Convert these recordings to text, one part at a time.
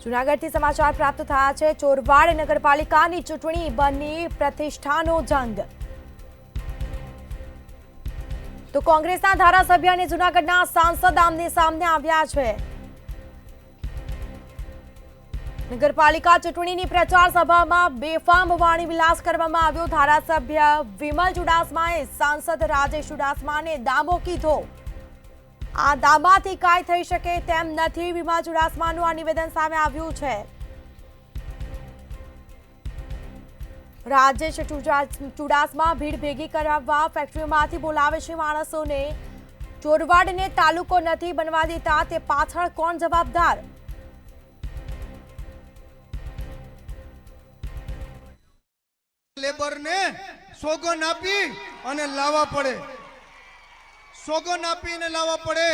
જૂનાગઢથી સમાચાર પ્રાપ્ત થયા છે। ચોરવાડ નગરપાલિકાની ચૂંટણી બની પ્રતિષ્ઠાનો જંગ। તો કોંગ્રેસના ધારાસભ્ય અને જૂનાગઢના સાંસદ આમને સામને આવ્યા છે। નગરપાલિકા ચૂંટણીની પ્રચાર સભામાં બેફામ વાણી વિલાસ કરવામાં આવ્યો। ધારાસભ્ય વિમલ ચુડાસમાએ સાંસદ રાજેશ ચુડાસમાને દામો કીધો। આ દામાથી કાંઈ થઈ શકે તેમ નથી। વિમલ ચુડાસમાનું આ નિવેદન સામે આવ્યું છે। રાજેશ ચુડાસમા ભીડ ભેગી કરાવવા ફેક્ટરીમાંથી બોલાવે છે માણસોને। ચોરવાડને તાલુકો નથી બનવા દેતા, તે પાછળ કોણ જવાબદાર? લેબરને સોગન આપી અને લાવવા પડે, સોગન આપીને લાવવા પડે।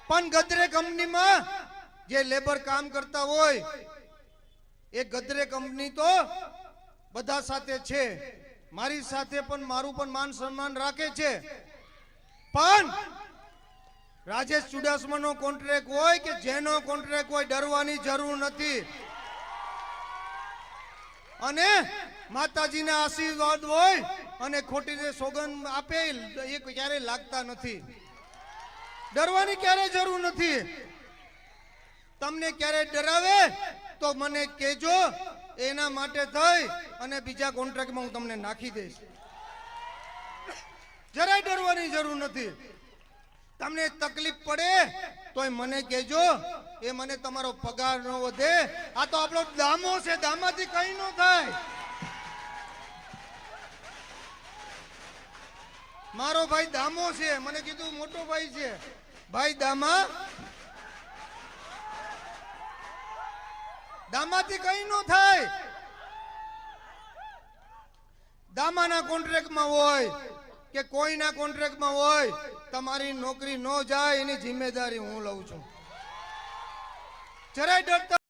પણ ગદરે કંપનીમાં જે લેબર કામ કરતા હોય એ ગદરે કંપની તો બધા સાથે છે, મારી સાથે પણ મારું પણ માન સન્માન રાખે છે। પણ રાજેશ ચુડાસમાનો કોન્ટ્રાક્ટ હોય કે જેનો કોન્ટ્રાક્ટ હોય, ડરવાની જરૂર નથી। અને માતાજીના આશીર્વાદ હોય અને ખોટી રીતે સોગન આપે એ ક્યારે લાગતા નથી। ડરવાની ક્યારે જરૂર નથી। તમને ક્યારે ડરાવે તો મને કહેજો, એના માટે થઈ અને બીજા કોન્ટ્રાક્ટમાં હું તમને નાખી દઈશ। જરાય ડરવાની જરૂર નથી। તમને તકલીફ પડે તોય મને કહેજો, એ મને તમારો પગાર ન વધે। આ તો આપણો દામો છે, દામાથી કઈ ન થાય। મારો ભાઈ દામો છે, મને કીધું મોટો ભાઈ છે, ભાઈ દામાથી કઈ ન થાય। દામાના કોન્ટ્રાક્ટમાં હોય કે કોઈના કોન્ટ્રાક્ટમાં હોય, તમારી નોકરી ન જાય એની જિમ્મેદારી હું લઉં છું। જરાય ડરતા